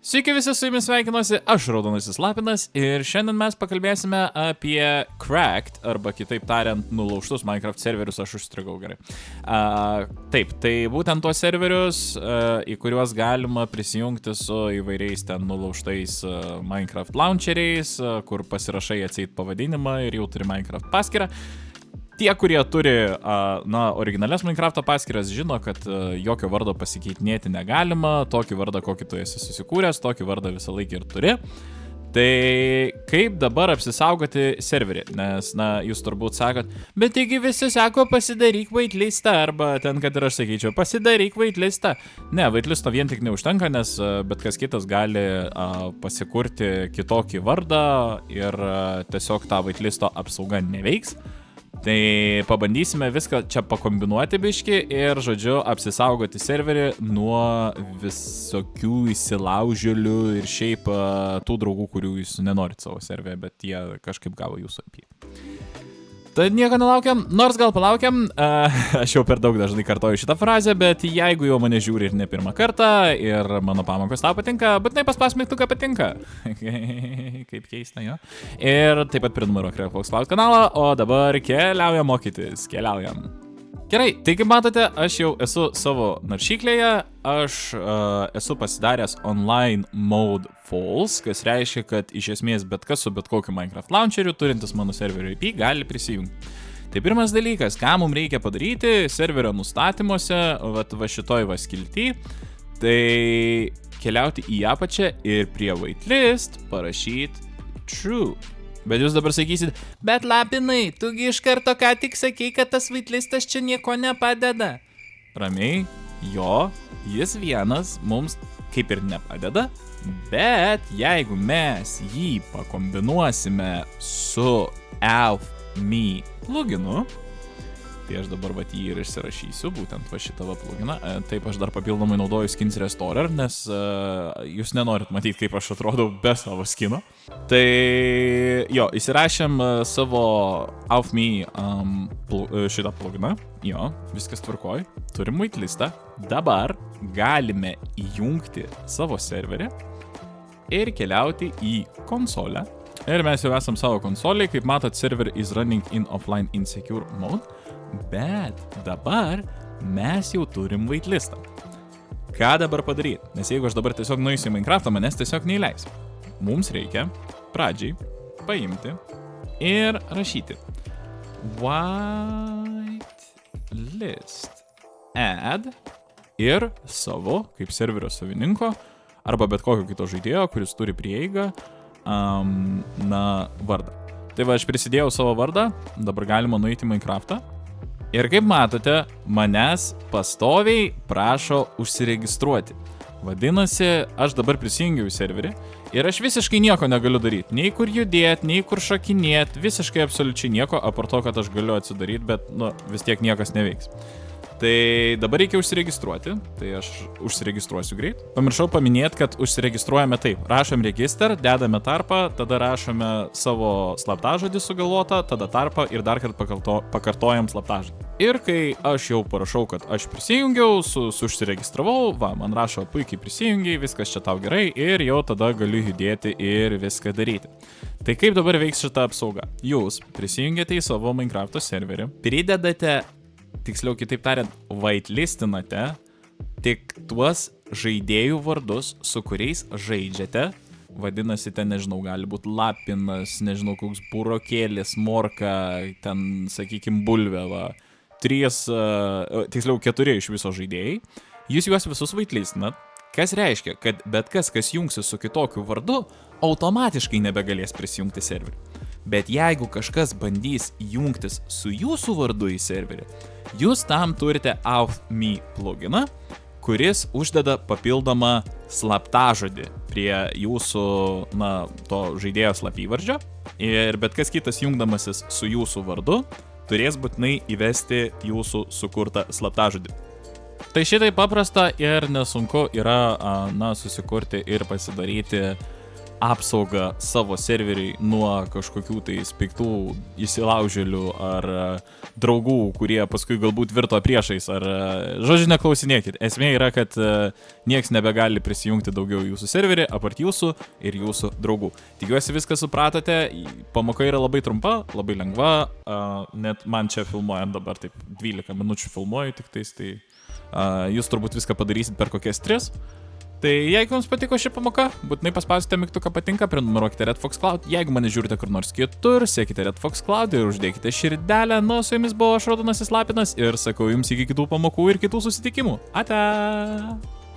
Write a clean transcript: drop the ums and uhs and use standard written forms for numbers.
Sveiki visi, su jumis sveikinuosi, aš Raudonasis Lapinas ir šiandien mes pakalbėsime apie cracked, arba kitaip tariant, nulaužtus Minecraft serverius, aš užstrigau gerai. Taip, tai būtent tuos serverius, į kuriuos galima prisijungti su įvairiais ten nulaužtais Minecraft launcheriais, kur pasirašai atseit pavadinimą ir jau turi Minecraft paskyrą. Tie, kurie turi, originalias Minecraft'o paskyras, žino, kad jokio vardo pasikeitinėti negalima, tokį vardą, kokį tu esi susikūręs, tokį vardą visą laiką ir turi. Tai kaip dabar apsisaugoti serverį? Nes, jūs turbūt sakot, bet taigi visi sako pasidaryk waitlistą, arba ten, kad ir aš sakyčiau, pasidaryk waitlistą. Ne, waitlisto vien tik neužtenka, nes bet kas kitas gali pasikurti kitokį vardą ir tiesiog ta waitlisto apsauga neveiks. Tai pabandysime viską čia pakombinuoti biškį ir, žodžiu, apsisaugoti serverį nuo visokių įsilaužėlių ir šiaip tų draugų, kurių jūs nenorit savo serverį, bet jie kažkaip gavo jūsų IP. Tad nieko nelaukiam, nors gal palaukiam, aš jau per daug dažnai kartoju šitą frazę, bet jeigu jau mane žiūri ir ne pirmą kartą ir mano pamokos tau patinka, būtinai paspaus mygtuką patinka. Kaip keista, jo. Ir taip pat prenumeruok Refox Cloud kanalą, o dabar keliaujam mokytis, keliaujam. Gerai, tai kaip matote, aš jau esu savo naršyklėje, aš esu pasidaręs online mode false, kas reiškia, kad iš esmės bet kas su bet kokiu Minecraft launcheriu turintis mano serverio IP gali prisijungti. Tai pirmas dalykas, ką mums reikia padaryti serverio nustatymuose, va šitoj skilty, tai keliauti į apačią ir prie waitlist parašyti true. Bet jūs dabar sakysit, bet Lapinai, tugi iš karto ką tik sakei, kad tas waitlistas čia nieko nepadeda. Ramiai, jo, jis vienas mums kaip ir nepadeda, bet jeigu mes jį pakombinuosime su AlfMe pluginu, tai aš dabar jį ir išsirašysiu, būtent šitą pluginą. Taip, aš dar papildomai naudoju Skins Restorer, nes jūs nenorit matyti, kaip aš atrodau be savo skino. Tai jo, įsirašėm savo AlfMe šitą pluginą. Jo, viskas tvarkoj. Turim waitlistą. Dabar galime įjungti savo serverį ir keliauti į konsolę. Ir mes jau esam savo konsolėje, kaip matot, server is running in offline insecure mode. Bet dabar mes jau turim waitlistą. Ką dabar padaryti? Nes jeigu aš dabar tiesiog nueisiu į Minecraftą, manęs tiesiog neįleis. Mums reikia pradžiai paimti ir rašyti whitelist add ir savo, kaip serverio savininko, arba bet kokio kito žaidėjo, kuris turi prieigą, vardą. Tai aš prisidėjau savo vardą, dabar galima nueiti į Minecraftą. Ir kaip matote, manęs pastoviai prašo užsiregistruoti. Vadinasi, aš dabar prisijungiau į serverį ir aš visiškai nieko negaliu daryti. Nei kur judėti, nei kur šokinėti, visiškai absoliučiai nieko, apart to, kad aš galiu atsidaryti, bet vis tiek niekas neveiks. Tai dabar reikia užsiregistruoti, tai aš užsiregistruosiu greit. Pamiršau paminėti, kad užsiregistruojame taip. Rašom register, dedame tarpą, tada rašome savo slaptažodį sugalvotą, tada tarpą ir dar kartą pakartojam slaptažodį. Ir kai aš jau parašau, kad aš prisijungiau, užsiregistravau, man rašo puikiai prisijungiai, viskas čia tau gerai ir jau tada galiu judėti ir viską daryti. Tai kaip dabar veiks šita apsauga? Jūs prisijungiate į savo Minecraft'o serverį, pridedate, tiksliau kitaip tariant, waitlistinate tik tuos žaidėjų vardus, su kuriais žaidžiate. Vadinasi, ten, nežinau, gali būti Lapinas, nežinau, koks burokėlis, morka, ten, sakykim, bulvė, tiksliau 4 iš viso žaidėjai. Jūs juos visus waitlistinat, kas reiškia, kad bet kas jungsis su kitokiu vardu, automatiškai nebegalės prisijungti serverį. Bet jeigu kažkas bandys jungtis su jūsų vardu į serverį, jūs tam turite AlfMe pluginą, kuris uždeda papildomą slaptažodį prie jūsų, to žaidėjo slapyvardžio. Ir bet kas kitas jungdamasis su jūsų vardu turės būtinai įvesti jūsų sukurtą slaptažodį. Tai šitai paprasta ir nesunku yra, susikurti ir pasidaryti apsaugą savo serveriai nuo kažkokių tai piktų įsilaužėlių ar draugų, kurie paskui galbūt virto priešais, ar žodžiu neklausinėkit. Esmė yra, kad nieks nebegali prisijungti daugiau jūsų serverį, apart jūsų ir jūsų draugų. Tikiuosi viską supratote, pamoka yra labai trumpa, labai lengva, net man čia filmuojant dabar taip 12 minučių filmuoju tik tais, tai jūs turbūt viską padarysit per kokias 3. Tai jeigu jums patiko ši pamoka, būtinai paspausite mygtuką patinka, prenumeruokite Red Fox Cloud. Jeigu mane žiūrite kur nors kitur, sekite Red Fox Cloud ir uždėkite širdelę. Nu, su jumis buvo aš Raudonasis Lapinas ir sakau jums iki kitų pamokų ir kitų susitikimų. Ate!